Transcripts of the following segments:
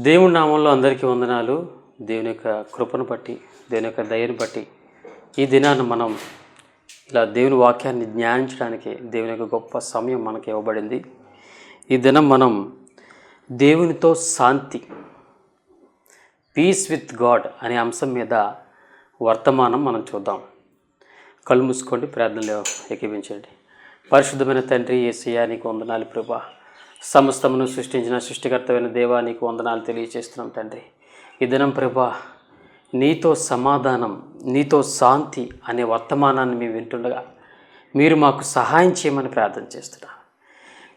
దేవుని నామంలో అందరికీ వందనాలు. దేవుని యొక్క కృపను బట్టి, దేవుని యొక్క దయను బట్టి ఈ దినాన్ని మనం ఇలా దేవుని వాక్యాన్ని ధ్యానించడానికి దేవుని యొక్క గొప్ప సమయం మనకి ఇవ్వబడింది. ఈ దినం మనం దేవునితో శాంతి, పీస్ విత్ గాడ్ అనే అంశం మీద వర్తమానం మనం చూద్దాం. కళ్ళు మూసుకోండి, ప్రార్థనలో ఏకీభించండి. పరిశుద్ధమైన తండ్రి యేసయ్యా, నీకు వందనాలు ప్రభువా. సమస్తమును సృష్టించిన సృష్టికర్తమైన దేవా, నీకు వందనాలు తెలియజేస్తున్నాం తండ్రి. ఈ దినం ప్రభా, నీతో సమాధానం, నీతో శాంతి అనే వర్తమానాన్ని మేము వింటుండగా మీరు మాకు సహాయం చేయమని ప్రార్థన చేస్తున్నాను.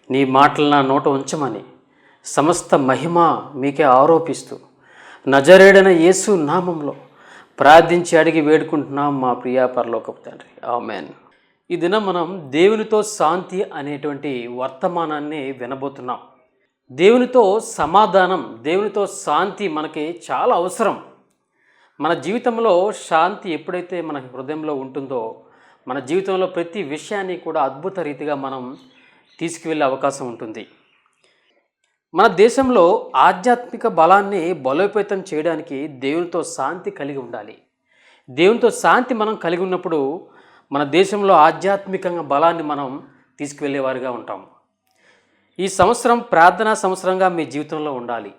నీ మాటలు నా నోట ఉంచమని సమస్త మహిమ మీకే ఆరోపిస్తూ నజరేడైన యేసు నామంలో ప్రార్థించి అడిగి వేడుకుంటున్నాం మా ప్రియా పరలోకపు తండ్రి, ఆమేన్. ఈ దినం మనం దేవునితో శాంతి అనేటువంటి వర్తమానాన్ని వినబోతున్నాం. దేవునితో సమాధానం, దేవునితో శాంతి మనకి చాలా అవసరం. మన జీవితంలో శాంతి ఎప్పుడైతే మన హృదయంలో ఉంటుందో, మన జీవితంలో ప్రతి విషయాన్ని కూడా అద్భుత రీతిగా మనం తీసుకువెళ్ళే అవకాశం ఉంటుంది. మన దేశంలో ఆధ్యాత్మిక బలాన్ని బలోపేతం చేయడానికి దేవునితో శాంతి కలిగి ఉండాలి. దేవునితో శాంతి మనం కలిగి ఉన్నప్పుడు మన దేశంలో ఆధ్యాత్మికంగా బలాన్ని మనం తీసుకువెళ్ళేవారుగా ఉంటాం. ఈ సంవత్సరం ప్రార్థనా సంవత్సరంగా మీ జీవితంలో ఉండాలి.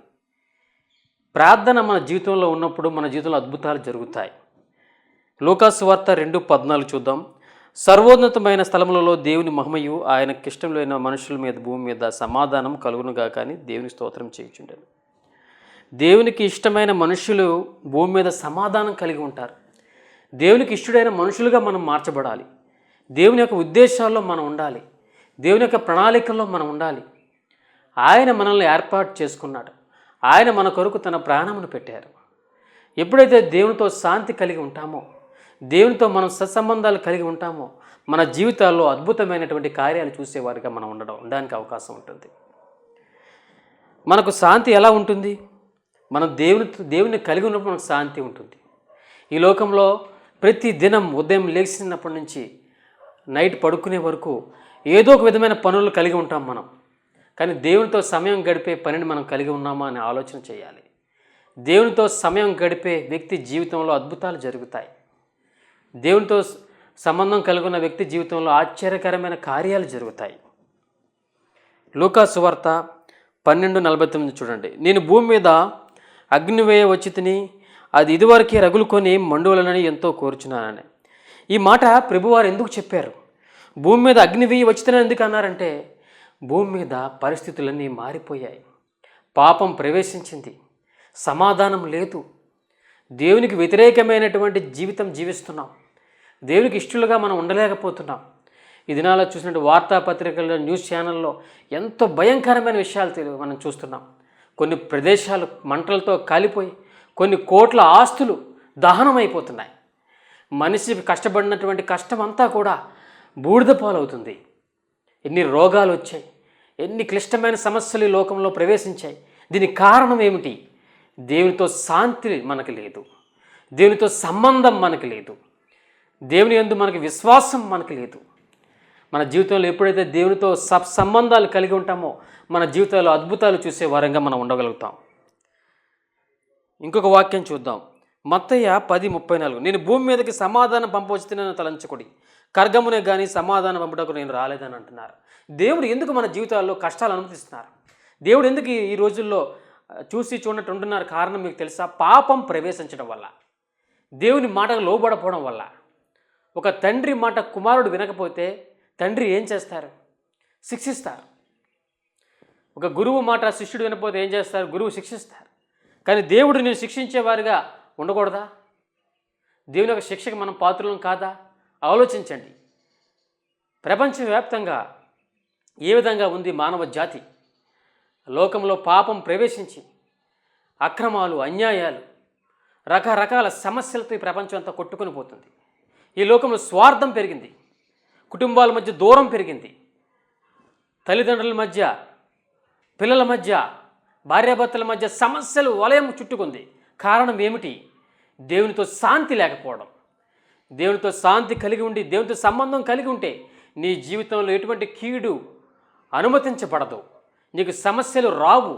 ప్రార్థన మన జీవితంలో ఉన్నప్పుడు మన జీవితంలో అద్భుతాలు జరుగుతాయి. లూకా సువార్త 2:14 చూద్దాం. సర్వోన్నతమైన స్థలములలో దేవుని మహిమయు ఆయనకి ఇష్టం లేని మనుషుల మీద భూమి మీద సమాధానం కలుగునుగా కానీ దేవుని స్తోత్రం చేయుచుండెను. దేవునికి ఇష్టమైన మనుషులు భూమి మీద సమాధానం కలిగి ఉంటారు. దేవునికి ఇష్టడైన మనుషులుగా మనం మార్చబడాలి. దేవుని యొక్క ఉద్దేశాల్లో మనం ఉండాలి. దేవుని యొక్క ప్రణాళికల్లో మనం ఉండాలి. ఆయన మనల్ని ఏర్పాటు చేసుకున్నాడు. ఆయన మన కొరకు తన ప్రాణమును పెట్టారు. ఎప్పుడైతే దేవునితో శాంతి కలిగి ఉంటామో, దేవునితో మనం సత్సంబంధాలు కలిగి ఉంటామో, మన జీవితాల్లో అద్భుతమైనటువంటి కార్యాలు చూసేవారిగా మనం ఉండడానికి అవకాశం ఉంటుంది. మనకు శాంతి ఎలా ఉంటుంది? మనం దేవుని కలిగి ఉన్నప్పుడు మనకు శాంతి ఉంటుంది. ఈ లోకంలో ప్రతి దినం ఉదయం లేచినప్పటి నుంచి నైట్ పడుకునే వరకు ఏదో ఒక విధమైన పనులు కలిగి ఉంటాం మనం. కానీ దేవునితో సమయం గడిపే పనిని మనం కలిగి ఉన్నామా అని ఆలోచన చేయాలి. దేవునితో సమయం గడిపే వ్యక్తి జీవితంలో అద్భుతాలు జరుగుతాయి. దేవునితో సంబంధం కలిగి ఉన్న వ్యక్తి జీవితంలో ఆశ్చర్యకరమైన కార్యాలు జరుగుతాయి. లూకా సువార్త 12:49 చూడండి. నేను భూమి మీద అగ్నివేయ వచ్చి తిని అది ఇదివరకే రగులుకొని మండువలనని ఎంతో కోరుచున్నానని. ఈ మాట ప్రభువారు ఎందుకు చెప్పారు? భూమి మీద అగ్నివేయ వచ్చితేనే ఎందుకు అన్నారంటే, భూమి మీద పరిస్థితులన్నీ మారిపోయాయి. పాపం ప్రవేశించింది. సమాధానం లేదు. దేవునికి వ్యతిరేకమైనటువంటి జీవితం జీవిస్తున్నాం. దేవునికి ఇష్టలుగా మనం ఉండలేకపోతున్నాం. ఈ దినాల్లో చూసినట్టు వార్తాపత్రికల్లో, న్యూస్ ఛానల్లో ఎంతో భయంకరమైన విషయాలు మనం చూస్తున్నాం. కొన్ని ప్రదేశాలు మంటలతో కాలిపోయి కొన్ని కోట్ల ఆస్తులు దహనం అయిపోతున్నాయి. మనిషి కష్టపడినటువంటి కష్టం అంతా కూడా బూడిద పాలవుతుంది. ఎన్ని రోగాలు వచ్చాయి, ఎన్ని క్లిష్టమైన సమస్యలు ఈ లోకంలో ప్రవేశించాయి. దీనికి కారణం ఏమిటి? దేవునితో శాంతి మనకు లేదు. దేవునితో సంబంధం మనకు లేదు. దేవుని యందు మనకి విశ్వాసం మనకు లేదు. మన జీవితంలో ఎప్పుడైతే దేవునితో సంబంధాలు కలిగి ఉంటామో మన జీవితంలో అద్భుతాలు చూసే వారంగా మనం ఉండగలుగుతాం. ఇంకొక వాక్యం చూద్దాం. మత్తయి 10:34. నేను భూమి మీదకి సమాధానం పంపవచ్చునని తలంచుకొడి, ఖడ్గమునే కానీ సమాధానం పంపుటకు నేను రాలేదని అంటున్నారు. దేవుడు ఎందుకు మన జీవితాల్లో కష్టాలు అనుమతిస్తున్నారు? దేవుడు ఎందుకు ఈ రోజుల్లో చూసి చూడనట్టు ఉంటున్నారు? కారణం మీకు తెలుసా? పాపం ప్రవేశించడం వల్ల, దేవుని మాటకు లోబడపోవడం వల్ల. ఒక తండ్రి మాట కుమారుడు వినకపోతే తండ్రి ఏం చేస్తారు? శిక్షిస్తారు. ఒక గురువు మాట శిష్యుడు వినకపోతే ఏం చేస్తారు? గురువు శిక్షిస్తారు. కానీ దేవుడు నేను శిక్షించేవారుగా ఉండకూడదా? దేవుని యొక్క శిక్షకు మనం పాత్రలం కాదా? ఆలోచించండి. ప్రపంచవ్యాప్తంగా ఏ విధంగా ఉంది మానవ జాతి? లోకంలో పాపం ప్రవేశించి అక్రమాలు, అన్యాయాలు, రకరకాల సమస్యలతో ఈ ప్రపంచం అంతా కొట్టుకొని పోతుంది. ఈ లోకంలో స్వార్థం పెరిగింది. కుటుంబాల మధ్య దూరం పెరిగింది. తల్లిదండ్రుల మధ్య, పిల్లల మధ్య, భార్యాభర్తల మధ్య సమస్యలు వలయం చుట్టుకుంది. కారణం ఏమిటి? దేవునితో శాంతి లేకపోవడం. దేవునితో శాంతి కలిగి ఉండి, దేవునితో సంబంధం కలిగి ఉంటే నీ జీవితంలో ఎటువంటి కీడు అనుమతించబడదు. నీకు సమస్యలు రావు.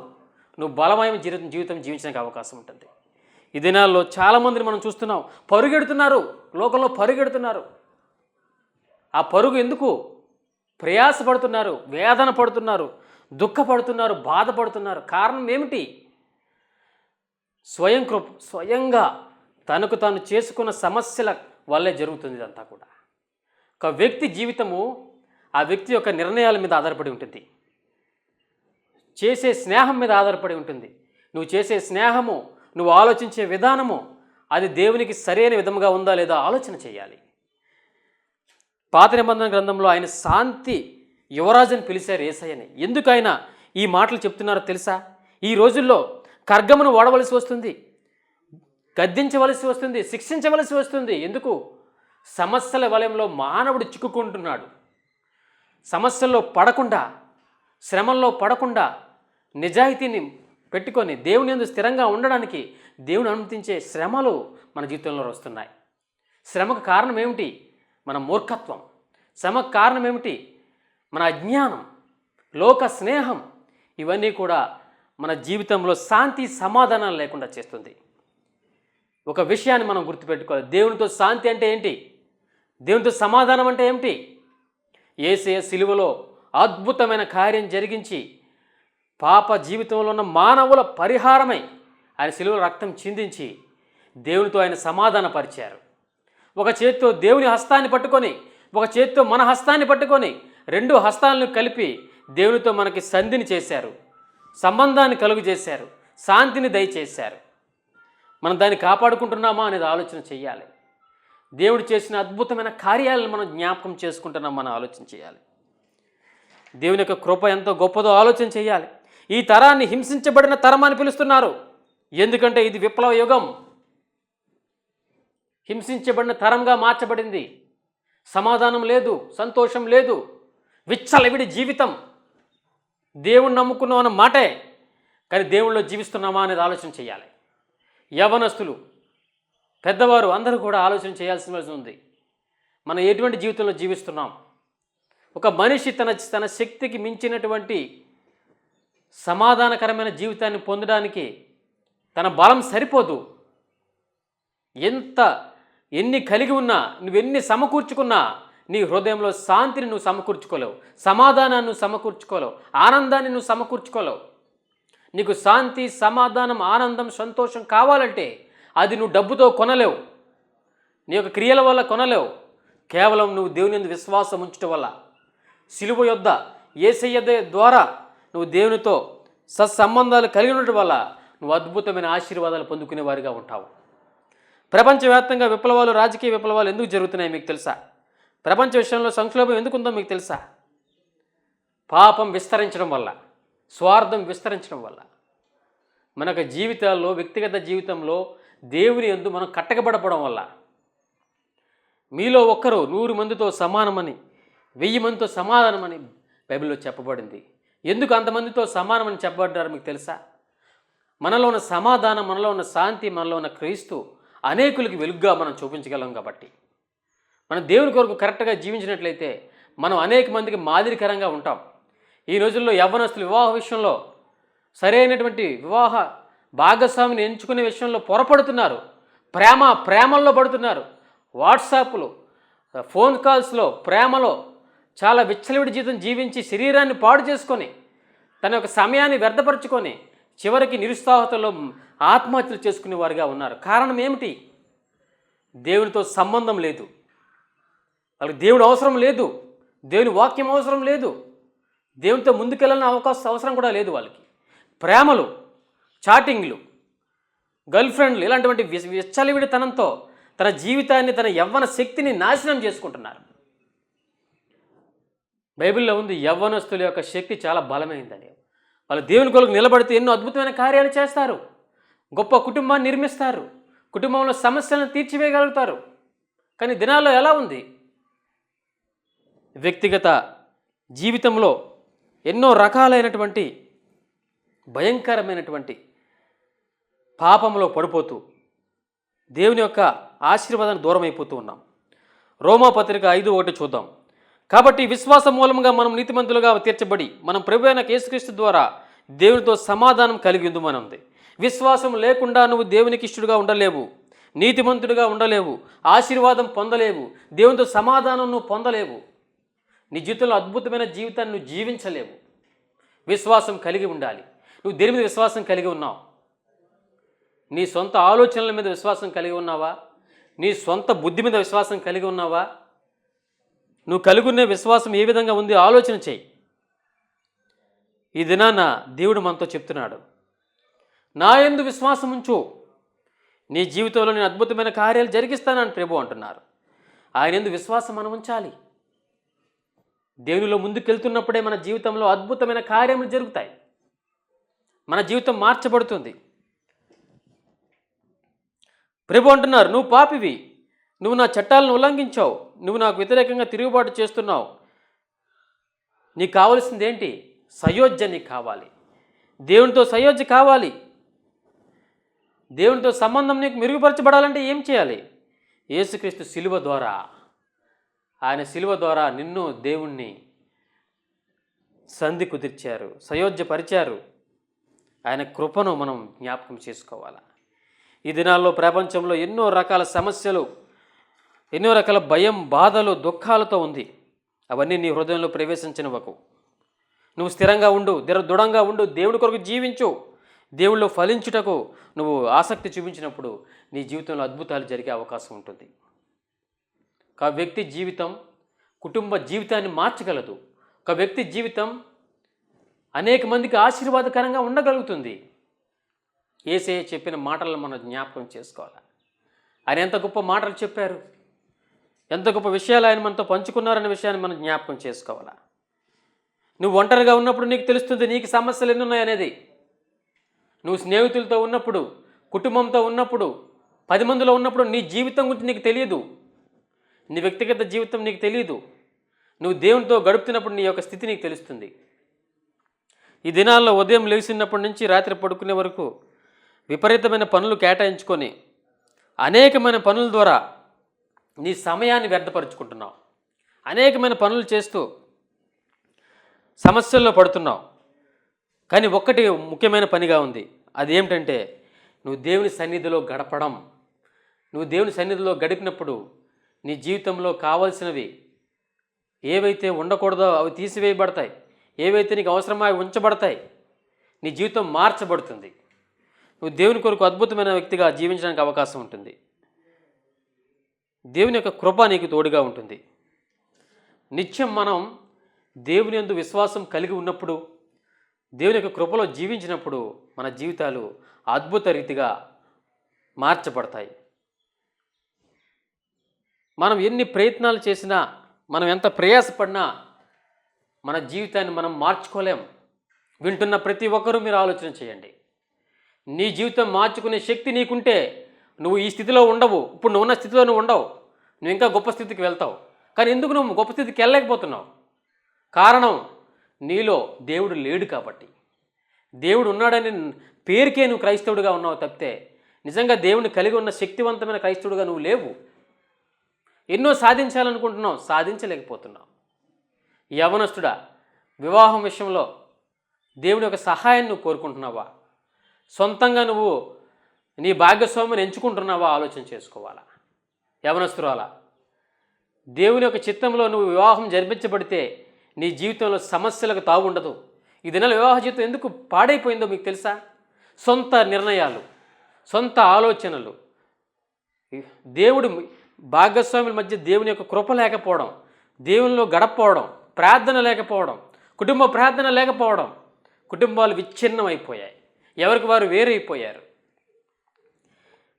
నువ్వు బలమైన జీవితం జీవించడానికి అవకాశం ఉంటుంది. ఈ దినాల్లో చాలామందిని మనం చూస్తున్నాం, పరుగెడుతున్నారు, లోకంలో పరుగెడుతున్నారు. ఆ పరుగు ఎందుకు? ప్రయాసపడుతున్నారు, వేదన పడుతున్నారు, దుఃఖపడుతున్నారు, బాధపడుతున్నారు. కారణం ఏమిటి? స్వయంగా తనకు తాను చేసుకున్న సమస్యల వల్లే జరుగుతుంది ఇదంతా కూడా. ఒక వ్యక్తి జీవితము ఆ వ్యక్తి యొక్క నిర్ణయాల మీద ఆధారపడి ఉంటుంది, చేసే స్నేహం మీద ఆధారపడి ఉంటుంది. నువ్వు చేసే స్నేహము, నువ్వు ఆలోచించే విధానము అది దేవునికి సరైన విధముగా ఉందా లేదా ఆలోచన చేయాలి. పాత నిబంధన గ్రంథంలో ఆయన శాంతి యువరాజుని పిలిచారు యేసయ్యని. ఎందుకు ఆయన ఈ మాటలు చెప్తున్నారో తెలుసా? ఈ రోజుల్లో ఖడ్గమును వాడవలసి వస్తుంది, గద్దించవలసి వస్తుంది, శిక్షించవలసి వస్తుంది. ఎందుకు? సమస్యల వలయంలో మానవుడు చిక్కుకుంటున్నాడు. సమస్యల్లో పడకుండా, శ్రమల్లో పడకుండా నిజాయితీని పెట్టుకొని దేవుని యందు స్థిరంగా ఉండడానికి దేవుని అనుమతించే శ్రమలు మన జీవితంలో వస్తున్నాయి. శ్రమకు కారణం ఏమిటి? మన మూర్ఖత్వం. శ్రమకు కారణం ఏమిటి? మన అజ్ఞానం, లోక స్నేహం. ఇవన్నీ కూడా మన జీవితంలో శాంతి సమాధానాలు లేకుండా చేస్తుంది. ఒక విషయాన్ని మనం గుర్తుపెట్టుకోవాలి, దేవునితో శాంతి అంటే ఏంటి? దేవునితో సమాధానం అంటే ఏమిటి? యేసయ్య సిలువలో అద్భుతమైన కార్యం జరిగించి పాప జీవితంలో ఉన్న మానవుల పరిహారమై ఆయన సిలువలో రక్తం చిందించి దేవునితో ఆయన సమాధానపరిచారు. ఒక చేత్తో దేవుని హస్తాన్ని పట్టుకొని, ఒక చేత్తో మన హస్తాన్ని పట్టుకొని, రెండు హస్తాలను కలిపి దేవునితో మనకి సంధిని చేశారు, సంబంధాన్ని కలుగు చేశారు, శాంతిని దయచేశారు. మనం దాన్ని కాపాడుకుంటున్నామా అనేది ఆలోచన చేయాలి. దేవుడు చేసిన అద్భుతమైన కార్యాలను మనం జ్ఞాపకం చేసుకుంటున్నాం, మనం ఆలోచన చేయాలి. దేవుని యొక్క కృప ఎంతో గొప్పదో ఆలోచన చేయాలి. ఈ తరాన్ని హింసించబడిన తరం అని పిలుస్తున్నారు. ఎందుకంటే ఇది విప్లవ యుగం. హింసించబడిన తరంగా మార్చబడింది. సమాధానం లేదు, సంతోషం లేదు, విచ్చలవిడి జీవితం. దేవుణ్ణి నమ్ముకున్నాం అన్న మాటే, కానీ దేవుళ్ళలో జీవిస్తున్నామా అనేది ఆలోచన చేయాలి. యవనస్తులు, పెద్దవారు అందరూ కూడా ఆలోచన చేయాల్సిన ఉంది. మనం ఎటువంటి జీవితంలో జీవిస్తున్నాం? ఒక మనిషి తన శక్తికి మించినటువంటి సమాధానకరమైన జీవితాన్ని పొందడానికి తన బలం సరిపోదు. ఎన్ని కలిగి ఉన్నా, నువ్వెన్ని సమకూర్చుకున్నా నీ హృదయంలో శాంతిని నువ్వు సమకూర్చుకోలేవు, సమాధానాన్ని నువ్వు సమకూర్చుకోలేవు, ఆనందాన్ని నువ్వు సమకూర్చుకోలేవు. నీకు శాంతి, సమాధానం, ఆనందం, సంతోషం కావాలంటే అది నువ్వు డబ్బుతో కొనలేవు, నీ యొక్క క్రియల వల్ల కొనలేవు. కేవలం నువ్వు దేవుని యందు విశ్వాసం ఉంచడం వల్ల, సిలువ యొద్ద యేసయ్య ద్వారా నువ్వు దేవునితో సత్సంబంధాలు కలిగి ఉండటం వల్ల నువ్వు అద్భుతమైన ఆశీర్వాదాలు పొందుకునే వారిగా ఉంటావు. ప్రపంచవ్యాప్తంగా విప్లవాలు, రాజకీయ విప్లవాలు ఎందుకు జరుగుతున్నాయి మీకు తెలుసా? ప్రపంచ విషయంలో సంక్షోభం ఎందుకు ఉందో మీకు తెలుసా? పాపం విస్తరించడం వల్ల, స్వార్థం విస్తరించడం వల్ల. మనకు జీవితాల్లో, వ్యక్తిగత జీవితంలో దేవుని యందు మనం కట్టకబడపడం వల్ల. మీలో ఒక్కరు 100 మందితో సమానమని, 1000 మందితో సమాధానమని బైబిల్లో చెప్పబడింది. ఎందుకు అంతమందితో సమానమని చెప్పబడ్డారు మీకు తెలుసా? మనలో ఉన్న సమాధానం, మనలో ఉన్న శాంతి, మనలో ఉన్న క్రీస్తు అనేకులకి వెలుగుగా మనం చూపించగలం. కాబట్టి మనం దేవుని కొరకు కరెక్ట్గా జీవించినట్లయితే మనం అనేక మందికి మాదిరికరంగా ఉంటాం. ఈ రోజుల్లో యవ్వనస్తులు వివాహ విషయంలో సరైనటువంటి వివాహ భాగస్వామిని ఎంచుకునే విషయంలో పొరపడుతున్నారు, ప్రేమల్లో పడుతున్నారు. వాట్సాప్లు, ఫోన్ కాల్స్లో, ప్రేమలో చాలా విచ్చలవిడి జీవితం జీవించి శరీరాన్ని పాడు చేసుకొని, తన యొక్క సమయాన్ని వ్యర్థపరుచుకొని చివరికి నిరుత్సాహతలో ఆత్మహత్యలు చేసుకునే వారుగా ఉన్నారు. కారణం ఏమిటి? దేవునితో సంబంధం లేదు, వాళ్ళకి దేవుడు అవసరం లేదు, దేవుని వాక్యం అవసరం లేదు, దేవునితో ముందుకెళ్ళాలని అవసరం కూడా లేదు వాళ్ళకి. ప్రేమలు, చాటింగ్లు, గర్ల్ ఫ్రెండ్లు, ఇలాంటి విచ్చలవిడితనంతో తన జీవితాన్ని, తన యవ్వన శక్తిని నాశనం చేసుకుంటున్నారు. బైబిల్లో ఉంది, యవ్వనస్తుల యొక్క శక్తి చాలా బలమైందని. వాళ్ళు దేవుని కొరకు నిలబడితే ఎన్నో అద్భుతమైన కార్యాలు చేస్తారు, గొప్ప కుటుంబాన్ని నిర్మిస్తారు, కుటుంబంలో సమస్యలను తీర్చివేయగలుగుతారు. కానీ దినాల్లో ఎలా ఉంది? వ్యక్తిగత జీవితంలో ఎన్నో రకాలైనటువంటి భయంకరమైనటువంటి పాపంలో పడిపోతూ దేవుని యొక్క ఆశీర్వాదానికి దూరం అయిపోతూ ఉన్నాం. రోమాపత్రిక 5:1 చూద్దాం. కాబట్టి విశ్వాసం మూలంగా మనం నీతిమంతులుగా తీర్చబడి మనం ప్రభువైన యేసుక్రీస్తు ద్వారా దేవునితో సమాధానం కలిగి ఉందమని ఉంది. విశ్వాసం లేకుండా నువ్వు దేవునికి ఇష్టడుగా ఉండలేవు, నీతిమంతుడిగా ఉండలేవు, ఆశీర్వాదం పొందలేవు, దేవునితో సమాధానం నువ్వు పొందలేవు, నీ జీవితంలో అద్భుతమైన జీవితాన్ని నువ్వు జీవించలేవు. విశ్వాసం కలిగి ఉండాలి. నువ్వు దేని మీద విశ్వాసం కలిగి ఉన్నావు? నీ సొంత ఆలోచనల మీద విశ్వాసం కలిగి ఉన్నావా? నీ సొంత బుద్ధి మీద విశ్వాసం కలిగి ఉన్నావా? నువ్వు కలిగి ఉన్న విశ్వాసం ఏ విధంగా ఉంది ఆలోచన చేయి. ఈ దినాన దేవుడు మనతో చెప్తున్నాడు, నా యందు విశ్వాసం ఉంచు, నీ జీవితంలో నేను అద్భుతమైన కార్యాలు జరిగిస్తానని ప్రభు అంటున్నారు. ఆయన యందు విశ్వాసం మనం ఉంచాలి. దేవునిలో ముందుకెళ్తున్నప్పుడే మన జీవితంలో అద్భుతమైన కార్యములు జరుగుతాయి. మన జీవితం మార్చబడుతుంది. ప్రభు అంటున్నారు, నువ్వు పాపివి, నువ్వు నా చట్టాలను ఉల్లంఘించావు, నువ్వు నాకు వ్యతిరేకంగా తిరుగుబాటు చేస్తున్నావు. నీకు కావలసింది ఏంటి? సయోధ్య నీకు కావాలి. దేవునితో సయోధ్య కావాలి. దేవునితో సంబంధం నీకు మెరుగుపరచబడాలంటే ఏం చేయాలి? యేసుక్రీస్తు శిలువ ద్వారా, ఆయన శిలువ ద్వారా నిన్ను దేవుణ్ణి సంధి కుదిర్చారు, సయోధ్యపరిచారు. ఆయన కృపను మనం జ్ఞాపకం చేసుకోవాలి. ఈ దినాల్లో ప్రపంచంలో ఎన్నో రకాల సమస్యలు, ఎన్నో రకాల భయం, బాధలు, దుఃఖాలతో ఉంది. అవన్నీ నీ హృదయంలో ప్రవేశించనివ్వకు. నువ్వు స్థిరంగా ఉండు, దృఢంగా ఉండు, దేవుడి కొరకు జీవించు. దేవుళ్ళు ఫలించుటకు నువ్వు ఆసక్తి చూపించినప్పుడు నీ జీవితంలో అద్భుతాలు జరిగే అవకాశం ఉంటుంది. ఒక వ్యక్తి జీవితం కుటుంబ జీవితాన్ని మార్చగలదు. ఒక వ్యక్తి జీవితం అనేక మందికి ఆశీర్వాదకరంగా ఉండగలుగుతుంది. యేసయ్య చెప్పిన మాటలను మనం జ్ఞాపకం చేసుకోవాలి. ఆయన ఎంత గొప్ప మాటలు చెప్పారు, ఎంత గొప్ప విషయాలు ఆయన మనతో పంచుకున్నారనే విషయాన్ని మనం జ్ఞాపకం చేసుకోవాలి. నువ్వు ఒంటరిగా ఉన్నప్పుడు నీకు తెలుస్తుంది నీకు సమస్యలు ఎన్ని ఉన్నాయనేది. నువ్వు స్నేహితులతో ఉన్నప్పుడు, కుటుంబంతో ఉన్నప్పుడు, 10 మందిలో ఉన్నప్పుడు నీ జీవితం గురించి నీకు తెలియదు, నీ వ్యక్తిగత జీవితం నీకు తెలియదు. నువ్వు దేవునితో గడుపుతున్నప్పుడు నీ యొక్క స్థితి నీకు తెలుస్తుంది. ఈ దినాల్లో ఉదయం లేచినప్పటి నుంచి రాత్రి పడుకునే వరకు విపరీతమైన పనులు కేటాయించుకొని అనేకమైన పనుల ద్వారా నీ సమయాన్ని వ్యర్థపరుచుకుంటున్నావు. అనేకమైన పనులు చేస్తూ సమస్యల్లో పడుతున్నావు. కానీ ఒక్కటి ముఖ్యమైన పనిగా ఉంది. అది ఏమిటంటే నువ్వు దేవుని సన్నిధిలో గడపడం. నువ్వు దేవుని సన్నిధిలో గడిపినప్పుడు నీ జీవితంలో కావాల్సినవి ఏవైతే ఉండకూడదో అవి తీసివేయబడతాయి, ఏవైతే నీకు అవసరమో అవి ఉంచబడతాయి. నీ జీవితం మార్చబడుతుంది. నువ్వు దేవుని కొరకు అద్భుతమైన వ్యక్తిగా జీవించడానికి అవకాశం ఉంటుంది. దేవుని యొక్క కృప నీకు తోడుగా ఉంటుంది. నిత్యం మనం దేవుని యందు విశ్వాసం కలిగి ఉన్నప్పుడు, దేవుని యొక్క కృపలో జీవించినప్పుడు మన జీవితాలు అద్భుత రీతిగా మార్చబడతాయి. మనం ఎన్ని ప్రయత్నాలు చేసినా, మనం ఎంత ప్రయాసపడినా మన జీవితాన్ని మనం మార్చుకోలేం. వింటున్న ప్రతి ఒక్కరూ మీరు ఆలోచన చేయండి. నీ జీవితం మార్చుకునే శక్తి నీకుంటే నువ్వు ఈ స్థితిలో ఉండవు. ఇప్పుడు నువ్వు ఉన్న స్థితిలో నువ్వు ఉండవు, నువ్వు ఇంకా గొప్ప స్థితికి వెళ్తావు. కానీ ఎందుకు నువ్వు గొప్ప స్థితికి వెళ్ళలేకపోతున్నావు? కారణం నీలో దేవుడు లేడు కాబట్టి. దేవుడు ఉన్నాడని పేరుకే నువ్వు క్రైస్తవుడిగా ఉన్నావు తప్పితే నిజంగా దేవుని కలిగి ఉన్న శక్తివంతమైన క్రైస్తవుడిగా నువ్వు లేవు. ఎన్నో సాధించాలనుకుంటున్నావు, సాధించలేకపోతున్నావు. యవనస్తుడా, వివాహం విషయంలో దేవుని యొక్క సహాయాన్ని నువ్వు కోరుకుంటున్నావా? సొంతంగా నువ్వు నీ భాగస్వామిని ఎంచుకుంటున్నావా? ఆలోచన చేసుకోవాలా. యవనస్తురాలా, దేవుని యొక్క చిత్తంలో నువ్వు వివాహం జరిపించబడితే నీ జీవితంలో సమస్యలకు తావు ఉండదు. ఈ దినాల వివాహ జీవితం ఎందుకు పాడైపోయిందో మీకు తెలుసా? సొంత నిర్ణయాలు, సొంత ఆలోచనలు, దేవుడి భాగస్వాముల మధ్య దేవుని యొక్క కృప లేకపోవడం, దేవునిలో గడపపోవడం, ప్రార్థన లేకపోవడం, కుటుంబ ప్రార్థన లేకపోవడం, కుటుంబాలు విచ్ఛిన్నం అయిపోయాయి. ఎవరికి వారు వేరైపోయారు.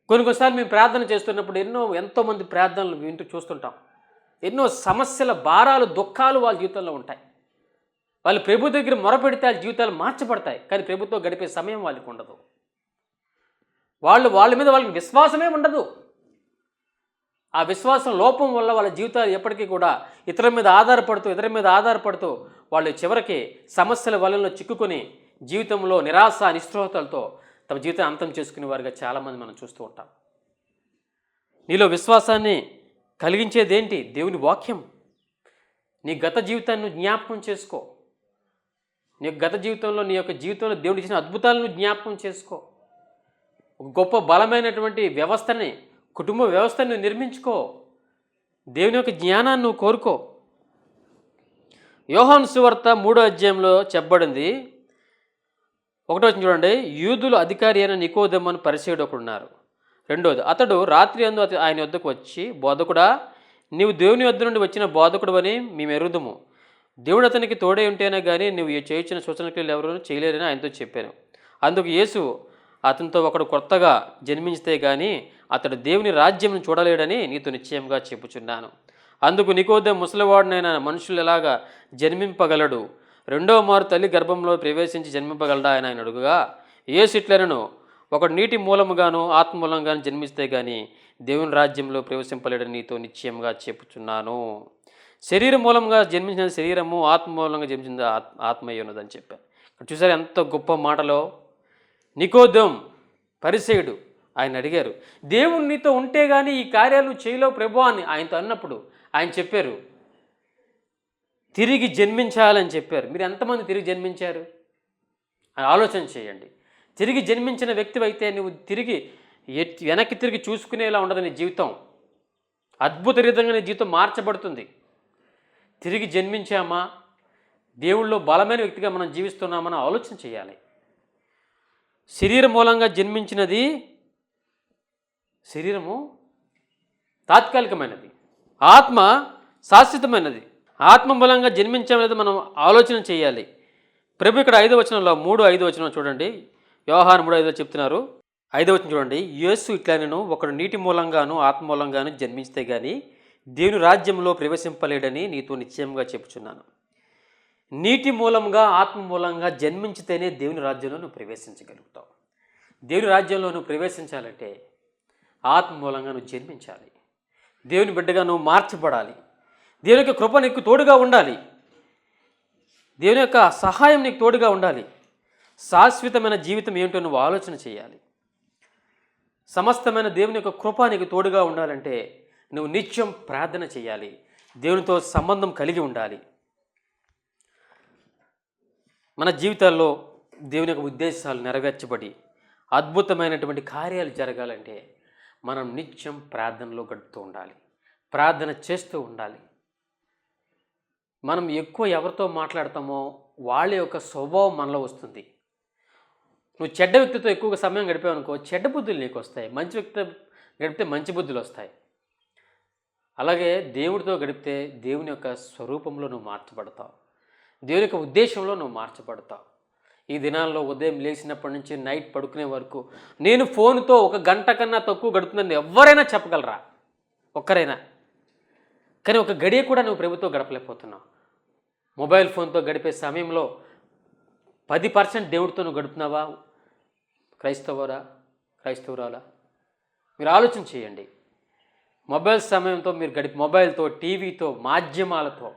కొన్నిసార్లు మేము ప్రార్థన చేస్తున్నప్పుడు ఎంతోమంది ప్రార్థనలు వింటూ చూస్తుంటాం. ఎన్నో సమస్యల భారాలు, దుఃఖాలు వాళ్ళ జీవితంలో ఉంటాయి. వాళ్ళు ప్రభు దగ్గర మొరపెడితే వాళ్ళ జీవితాలు మార్చబడతాయి. కానీ ప్రభుతో గడిపే సమయం వాళ్ళకి ఉండదు. వాళ్ళ మీద వాళ్ళకి విశ్వాసమే ఉండదు. ఆ విశ్వాసం లోపం వల్ల వాళ్ళ జీవితాలు ఎప్పటికీ కూడా ఇతరుల మీద ఆధారపడుతూ వాళ్ళు చివరికి సమస్యల వలనలో చిక్కుకొని జీవితంలో నిరాశ, నిస్పృహతలతో తమ జీవితాన్ని అంతం చేసుకునే వారిగా చాలామంది మనం చూస్తూ ఉంటాం. నీలో విశ్వాసాన్ని కలిగించేదేంటి? దేవుని వాక్యం. నీ గత జీవితాన్ని జ్ఞాపకం చేసుకో. నీ యొక్క గత జీవితంలో, నీ యొక్క జీవితంలో దేవుడు ఇచ్చిన అద్భుతాలను జ్ఞాపకం చేసుకో. ఒక గొప్ప బలమైనటువంటి వ్యవస్థని, కుటుంబ వ్యవస్థని నువ్వు నిర్మించుకో. దేవుని యొక్క జ్ఞానాన్ని నువ్వు కోరుకో. యోహాను సువార్త 3వ అధ్యాయంలో చెప్పబడింది. 1వ వచనం చూడండి. యూదుల అధికారి అయిన నికోదేము అని పరిసయ్యుడు ఒకడున్నారు. 2వది, అతడు రాత్రి యందు ఆయన వద్దకు వచ్చి, బోధకుడా, నీవు దేవుని వద్ద నుండి వచ్చిన బోధకుడు అని మేము ఎరుగుదుము. దేవుడు అతనికి తోడే ఉంటేనే కానీ నువ్వు చేయించిన సూచనలు ఎవరు చేయలేరని ఆయనతో చెప్పాను. అందుకు యేసు అతనితో, ఒకడు కొత్తగా జన్మించితే కానీ అతడు దేవుని రాజ్యం చూడలేడని నీతో నిశ్చయంగా చెప్పుచున్నాను. అందుకు నికోదేము, ముసలివాడునైన మనుషులు ఎలాగా జన్మింపగలడు? రెండవ మారు తల్లి గర్భంలో ప్రవేశించి జన్మింపగలడా అని ఆయన అడుగుగా, యేసు ఇట్లనెను, ఒకడు నీటి మూలముగాను ఆత్మ మూలంగాను జన్మిస్తే కానీ దేవుని రాజ్యంలో ప్రవేశింపలేడని నీతో నిశ్చయంగా చెప్పుచున్నాను. శరీరం మూలంగా జన్మించిన శరీరము, ఆత్మ మూలంగా జన్మించిన ఆత్మ అయి ఉన్నదని చెప్పాను. చూసారు ఎంత గొప్ప మాటలో. నికోదేము పరిసయ్యుడు ఆయన అడిగారు, దేవుడు నీతో ఉంటే కానీ ఈ కార్యాలు చేయలేవు ప్రభు అని ఆయనతో అన్నప్పుడు ఆయన చెప్పారు, తిరిగి జన్మించాలని చెప్పారు. మీరు ఎంతమంది తిరిగి జన్మించారు అని ఆలోచన చేయండి. తిరిగి జన్మించిన వ్యక్తి అయితే నువ్వు తిరిగి వెనక్కి తిరిగి చూసుకునేలా ఉండదు నీ జీవితం. అద్భుత విధంగా నీ జీవితం మార్చబడుతుంది. తిరిగి జన్మించామా, దేవుళ్ళో బలమైన వ్యక్తిగా మనం జీవిస్తున్నామని ఆలోచన చేయాలి. శరీరం మూలంగా జన్మించినది, శరీరము తాత్కాలికమైనది, ఆత్మ శాశ్వతమైనది. ఆత్మ మూలంగా జన్మించామనేది మనం ఆలోచన చేయాలి. ప్రభు ఇక్కడ 5వ వచనంలో 3:5 వచనం చూడండి. యోహాను 3:5 చెప్తున్నారు. 5వ వచనం చూడండి. యేసు ఇట్లా, నేను ఒకడు నీటి మూలంగాను ఆత్మ మూలంగాను జన్మిస్తే కానీ దేవుని రాజ్యంలో ప్రవేశింపలేడని నీతో నిశ్చయంగా చెప్పుచున్నాను. నీటి మూలంగా ఆత్మ మూలంగా జన్మించితేనే దేవుని రాజ్యంలో నువ్వు ప్రవేశించగలుగుతావు. దేవుని రాజ్యంలో నువ్వు ప్రవేశించాలంటే ఆత్మ మూలంగా నువ్వు జన్మించాలి. దేవుని బిడ్డగా నువ్వు మార్చబడాలి. దేవుని యొక్క కృప నీకు తోడుగా ఉండాలి. దేవుని యొక్క సహాయం నీకు తోడుగా ఉండాలి. శాశ్వతమైన జీవితం ఏమిటో నువ్వు ఆలోచన చేయాలి. సమస్తమైన దేవుని యొక్క కృప నీకు తోడుగా ఉండాలంటే నువ్వు నిత్యం ప్రార్థన చేయాలి. దేవునితో సంబంధం కలిగి ఉండాలి. మన జీవితాల్లో దేవుని యొక్క ఉద్దేశాలు నెరవేర్చబడి అద్భుతమైనటువంటి కార్యాలు జరగాలంటే మనం నిత్యం ప్రార్థనలో గడుపుతూ ఉండాలి. ప్రార్థన చేస్తూ ఉండాలి. మనం ఎక్కువ ఎవరితో మాట్లాడతామో వాళ్ళ యొక్క స్వభావం మనలో వస్తుంది. నువ్వు చెడ్డ వ్యక్తితో ఎక్కువగా సమయం గడిపావు అనుకో, చెడ్డ బుద్ధులు నీకు వస్తాయి. మంచి వ్యక్తితో గడిపితే మంచి బుద్ధులు వస్తాయి. అలాగే దేవుడితో గడిపితే దేవుని యొక్క స్వరూపంలో నువ్వు మార్చబడతావు. దేవుని యొక్క ఉద్దేశంలో నువ్వు మార్చబడతావు. ఈ దినాల్లో ఉదయం లేచినప్పటి నుంచి నైట్ పడుకునే వరకు నేను ఫోన్తో 1 గంట కన్నా తక్కువ గడుపుతుందని ఎవరైనా చెప్పగలరా? ఒక్కరైనా? కానీ ఒక గడియ కూడా నువ్వు ప్రభుతో గడపలేకపోతున్నావు. మొబైల్ ఫోన్తో గడిపే సమయంలో 10% దేవుడితో నువ్వు గడుపుతున్నావా? క్రైస్తవురాలా? మీరు ఆలోచన చేయండి. మొబైల్ సమయంతో మీరు మొబైల్తో, టీవీతో, మాధ్యమాలతో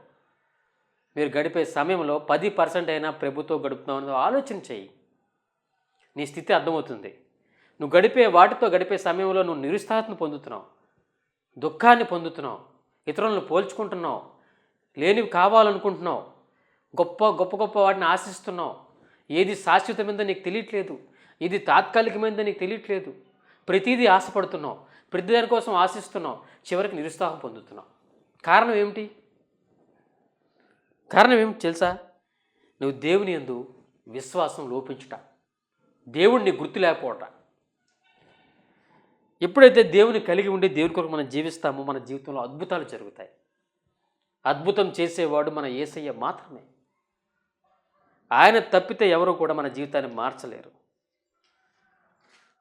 మీరు గడిపే సమయంలో 10% అయినా ప్రభుతో గడుపుతున్నావు అని ఆలోచన చేయి. నీ స్థితి అర్థమవుతుంది. నువ్వు వాటితో గడిపే సమయంలో నువ్వు నిరుత్సాహతను పొందుతున్నావు, దుఃఖాన్ని పొందుతున్నావు, ఇతరులను పోల్చుకుంటున్నావు, లేనివి కావాలనుకుంటున్నావు, గొప్ప వాటిని ఆశిస్తున్నావు. ఏది శాశ్వతమైందో నీకు తెలియట్లేదు, ఇది తాత్కాలికమైందో నీకు తెలియట్లేదు. ప్రతిదీ ఆశపడుతున్నావు, ప్రతి దానికోసం ఆశిస్తున్నావు, చివరికి నిరుత్సాహం పొందుతున్నావు. కారణం ఏమిటి తెలుసా? నువ్వు దేవుని యందు విశ్వాసం లోపించుట, దేవుడిని గుర్తు లేకపోవట. ఎప్పుడైతే దేవుని కలిగి ఉండి దేవుని కొరకు మనం జీవిస్తామో మన జీవితంలో అద్భుతాలు జరుగుతాయి. అద్భుతం చేసేవాడు మన యేసయ్య మాత్రమే. ఆయన తప్పితే ఎవరు కూడా మన జీవితాన్ని మార్చలేరు.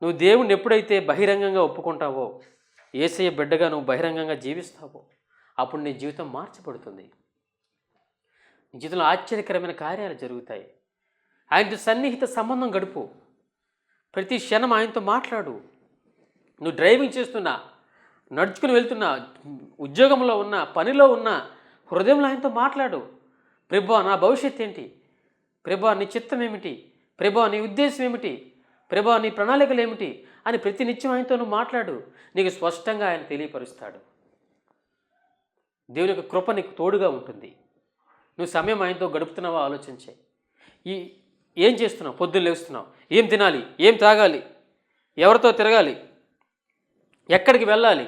నువ్వు దేవుణ్ణి ఎప్పుడైతే బహిరంగంగా ఒప్పుకుంటావో, యేసయ్య బిడ్డగా నువ్వు బహిరంగంగా జీవిస్తావో, అప్పుడు నీ జీవితం మార్చబడుతుంది. నీ జీవితంలో ఆశ్చర్యకరమైన కార్యాలు జరుగుతాయి. ఆయనతో సన్నిహిత సంబంధం గడుపు. ప్రతి క్షణం ఆయనతో మాట్లాడు. నువ్వు డ్రైవింగ్ చేస్తున్నా, నడుచుకుని వెళ్తున్నా, ఉద్యోగంలో ఉన్నా, పనిలో ఉన్నా, హృదయంలో ఆయనతో మాట్లాడు. ప్రభువా, నా భవిష్యత్తు ఏంటి? ప్రభువా, నీ చిత్తం ఏమిటి? ప్రభువా, నీ ఉద్దేశం ఏమిటి? ప్రభువా, నీ ప్రణాళికలు ఏమిటి అని ప్రతి నిత్యం ఆయనతో నువ్వు మాట్లాడు. నీకు స్పష్టంగా ఆయన తెలియపరుస్తాడు. దేవుని యొక్క కృప నీకు తోడుగా ఉంటుంది. నువ్వు సమయం ఆయనతో గడుపుతున్నావా ఆలోచించే. ఈ ఏం చేస్తున్నావు? పొద్దున్న లేస్తున్నావు, ఏం తినాలి, ఏం తాగాలి, ఎవరితో తిరగాలి, ఎక్కడికి వెళ్ళాలి,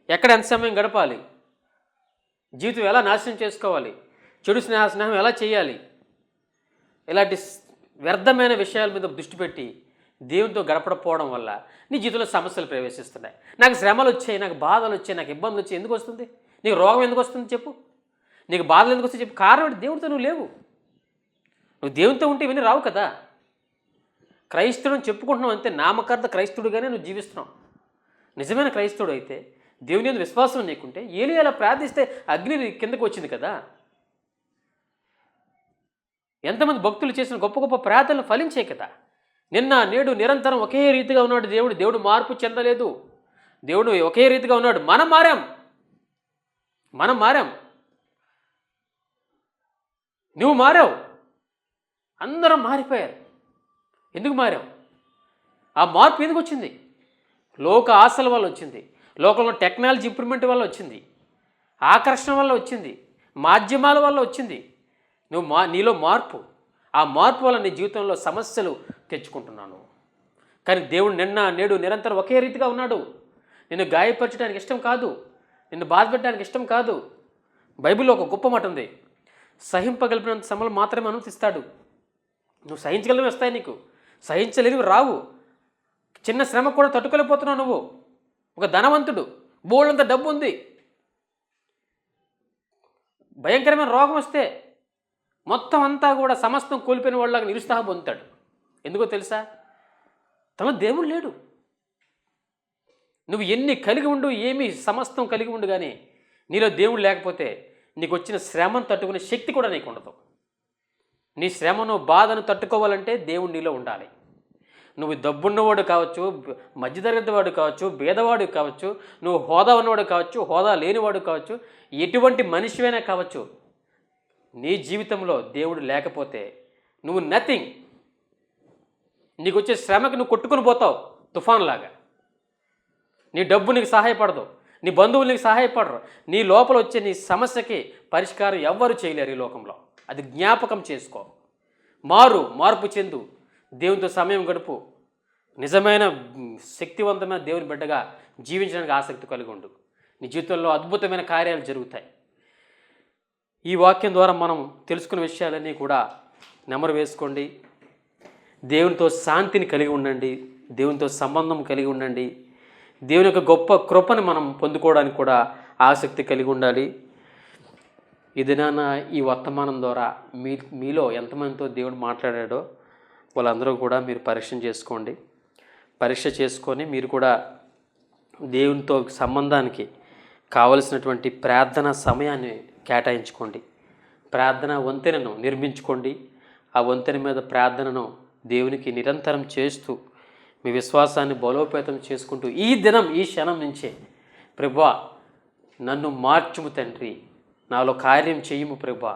ఎక్కడ ఎంత సమయం గడపాలి, జీవితం ఎలా నాశనం చేసుకోవాలి, చెడు స్నేహం ఎలా చేయాలి, ఇలాంటి వ్యర్థమైన విషయాల మీద దృష్టి పెట్టి దేవునితో గడపకపోవడం వల్ల నీ జీవితంలో సమస్యలు ప్రవేశిస్తున్నాయి. నాకు శ్రమలు వచ్చాయి, నాకు బాధలు వచ్చాయి, నాకు ఇబ్బందులు వచ్చాయి. ఎందుకు వస్తుంది? నీకు రోగం ఎందుకు వస్తుంది చెప్పు? నీకు బాధలు ఎందుకు వస్తాయి చెప్పు? కారణం ఏంటి? దేవుడితో నువ్వు లేవు. నువ్వు దేవునితో ఉంటే ఇవన్నీ రావు కదా. క్రైస్తవుడు అని చెప్పుకుంటున్నావు అంతే, నామకార్థ క్రైస్తవుడుగానే నువ్వు జీవిస్తున్నావు. నిజమైన క్రైస్తవుడు అయితే, దేవుని యందు విశ్వాసం నీకుంటే, ఏలియా అలా ప్రార్థిస్తే అగ్ని కిందకు వచ్చింది కదా. ఎంతమంది భక్తులు చేసిన గొప్ప గొప్ప ప్రార్థనలు ఫలించాయి కదా. నిన్న నేడు నిరంతరం ఒకే రీతిగా ఉన్నాడు దేవుడు. దేవుడు మార్పు చెందలేదు. దేవుడు ఒకే రీతిగా ఉన్నాడు. మనం మారాం. నువ్వు మారావు. అందరం మారిపోయారు. ఎందుకు మారావు? ఆ మార్పు ఎందుకు వచ్చింది? లోక ఆశల వల్ల వచ్చింది. లోకంలో టెక్నాలజీ ఇంప్రూవ్మెంట్ వల్ల వచ్చింది. ఆకర్షణ వల్ల వచ్చింది. మాధ్యమాల వల్ల వచ్చింది. నీలో మార్పు. ఆ మార్పు వల్ల నీ జీవితంలో సమస్యలు తెచ్చుకుంటున్నాను. కానీ దేవుడు నిన్న నేడు నిరంతరం ఒకే రీతిగా ఉన్నాడు. నిన్ను గాయపరచడానికి ఇష్టం కాదు, నిన్ను బాధపెట్టడానికి ఇష్టం కాదు. బైబిల్లో ఒక గొప్ప మాట ఉంది, సహింపగలిపినంత శ్రమలు మాత్రమే అనుమతిస్తాడు. నువ్వు సహించగలిగినవి వస్తాయి, నీకు సహించలేనివి రావు. చిన్న శ్రమ కూడా తట్టుకోలేకపోతున్నావు నువ్వు. ఒక ధనవంతుడు, బోళ్ళంత డబ్బు ఉంది, భయంకరమైన రోగం వస్తే మొత్తం అంతా కూడా సమస్తం కోల్పోయిన వాళ్ళకి నిరుత్సాహం పొందుతాడు. ఎందుకో తెలుసా? తన దేవుడు లేడు. నువ్వు ఎన్ని కలిగి ఉండు, ఏమి సమస్తం కలిగి ఉండు, కానీ నీలో దేవుడు లేకపోతే నీకు వచ్చిన శ్రమను తట్టుకునే శక్తి కూడా నీకు ఉండదు. నీ శ్రమను బాధను తట్టుకోవాలంటే దేవుడు నీలో ఉండాలి. నువ్వు డబ్బున్నవాడు కావచ్చు, మధ్యతరగతి వాడు కావచ్చు, భేదవాడు కావచ్చు, నువ్వు హోదా ఉన్నవాడు కావచ్చు, హోదా లేనివాడు కావచ్చు, ఎటువంటి మనిషివైనా కావచ్చు, నీ జీవితంలో దేవుడు లేకపోతే నువ్వు నథింగ్. నీకు వచ్చే శ్రమకు నువ్వు కొట్టుకుని పోతావు తుఫాన్ లాగా. నీ డబ్బు నీకు సహాయపడదు, నీ బంధువులు నీకు సహాయపడరు. నీ లోపల వచ్చే నీ సమస్యకి పరిష్కారం ఎవ్వరు చేయలేరు ఈ లోకంలో. అది జ్ఞాపకం చేసుకో. మార్పు చెందు, దేవునితో సమయం గడుపు, నిజమైన శక్తివంతమైన దేవుని బిడ్డగా జీవించడానికి ఆసక్తి కలిగి ఉండు. నీ జీవితంలో అద్భుతమైన కార్యాలు జరుగుతాయి. ఈ వాక్యం ద్వారా మనం తెలుసుకున్న విషయాలన్నీ కూడా నెమరు వేసుకోండి. దేవునితో శాంతిని కలిగి ఉండండి, దేవునితో సంబంధం కలిగి ఉండండి. దేవుని యొక్క గొప్ప కృపను మనం పొందుకోవడానికి కూడా ఆసక్తి కలిగి ఉండాలి. ఈ దినాన ఈ వర్తమానం ద్వారా మీలో ఎంతమందితో దేవుడు మాట్లాడాడో వాళ్ళందరూ కూడా మీరు పరీక్ష చేసుకొని మీరు కూడా దేవునితో సంబంధానికి కావలసినటువంటి ప్రార్థన సమయాన్ని కేటాయించుకోండి. ప్రార్థన వంతెనను నిర్మించుకోండి. ఆ వంతెన మీద ప్రార్థనను దేవునికి నిరంతరం చేస్తూ మీ విశ్వాసాన్ని బలోపేతం చేసుకుంటూ ఈ క్షణం నుంచే, ప్రభువా నన్ను మార్చుము తండ్రి, నాలో కార్యం చెయ్యము ప్రభువా,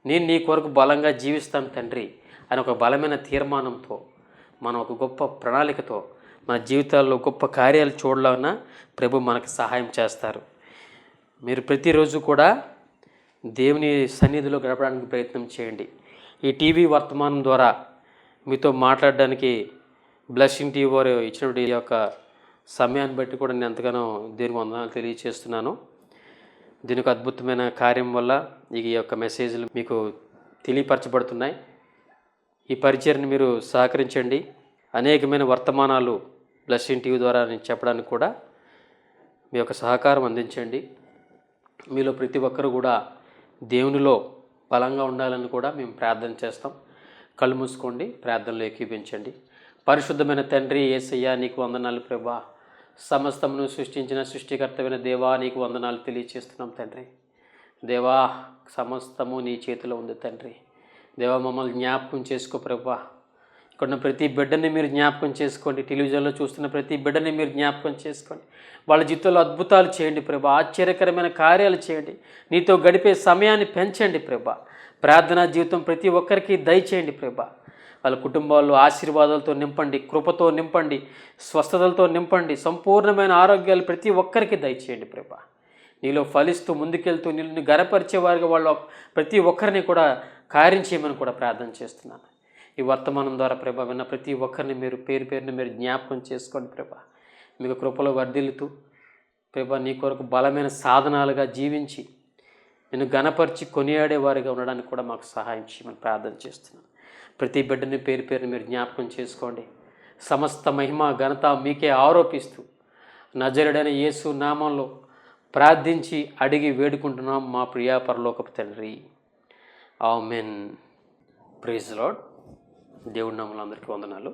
నేను నీ కొరకు బలంగా జీవిస్తాను తండ్రి అని ఒక బలమైన తీర్మానంతో, మనం ఒక గొప్ప ప్రణాళికతో మన జీవితాల్లో గొప్ప కార్యాలు చూడాలన్నా ప్రభు మనకు సహాయం చేస్తారు. మీరు ప్రతిరోజు కూడా దేవుని సన్నిధిలో గడపడానికి ప్రయత్నం చేయండి. ఈ టీవీ వర్తమానం ద్వారా మీతో మాట్లాడడానికి బ్లెస్సింగ్ టీవీ వారు ఇచ్చినటువంటి ఈ యొక్క సమయాన్ని బట్టి కూడా నేను ఎంతగానో దేవుని వందనాలు తెలియజేస్తున్నాను. దీనికి అద్భుతమైన కార్యం వల్ల ఈ యొక్క మెసేజ్లు మీకు తెలియపరచబడుతున్నాయి. ఈ పరిచర్ని మీరు సహకరించండి. అనేకమైన వర్తమానాలు బ్లెస్సింగ్ టీవీ ద్వారా నేను చెప్పడానికి కూడా మీ యొక్క సహకారం అందించండి. మీలో ప్రతి ఒక్కరు కూడా దేవునిలో బలంగా ఉండాలని కూడా మేము ప్రార్థన చేస్తాం. కళ్ళు మూసుకోండి, ప్రార్థనలో ఏకీభించండి. పరిశుద్ధమైన తండ్రి యేసయ్యా, నీకు వందనాలు ప్రభా. సమస్తమును సృష్టించిన సృష్టికర్తమైన దేవా, నీకు వందనాలు తెలియచేస్తున్నాం తండ్రి. దేవా, సమస్తము నీ చేతిలో ఉంది తండ్రి. దేవా, మమ్మల్ని జ్ఞాపకం చేసుకో ప్రభా. ఇక్కడ ప్రతి బిడ్డని మీరు జ్ఞాపకం చేసుకోండి. టెలివిజన్లో చూస్తున్న ప్రతి బిడ్డని మీరు జ్ఞాపకం చేసుకోండి. వాళ్ళ జీవితంలో అద్భుతాలు చేయండి ప్రభా. ఆశ్చర్యకరమైన కార్యాలు చేయండి. నీతో గడిపే సమయాన్ని పెంచండి ప్రభా. ప్రార్థనా జీవితం ప్రతి ఒక్కరికి దయచేయండి ప్రభా. వాళ్ళ కుటుంబాల్లో ఆశీర్వాదాలతో నింపండి, కృపతో నింపండి, స్వస్థతలతో నింపండి. సంపూర్ణమైన ఆరోగ్యాలు ప్రతి ఒక్కరికి దయచేయండి ప్రభా. నీలో ఫలిస్తూ ముందుకెళ్తూ నిన్ను గనపరిచేవారుగా వాళ్ళ ప్రతి ఒక్కరిని కూడా కార్యం చేయమని కూడా ప్రార్థన చేస్తున్నాను. ఈ వర్తమానం ద్వారా ప్రభా విన్న ప్రతి ఒక్కరిని మీరు పేరు పేరుని మీరు జ్ఞాపకం చేసుకోండి ప్రభా. మీకు కృపలో వర్ధిల్లుతూ ప్రభా నీ కొరకు బలమైన సాధనాలుగా జీవించి నేను ఘనపరిచి కొనియాడేవారిగా ఉండడానికి కూడా మాకు సహాయం చేయమని ప్రార్థన చేస్తున్నాను. ప్రతి బిడ్డని పేరు పేరుని మీరు జ్ఞాపకం చేసుకోండి. సమస్త మహిమ ఘనత మీకే ఆరోపిస్తూ నజరుడైన యేసు నామంలో ప్రార్థించి అడిగి వేడుకుంటున్నాం మా ప్రియా పరలోకపు తండ్రి. ఆమేన్. Praise Lord. దేవుడి నామములో అందరికీ వందనాలు.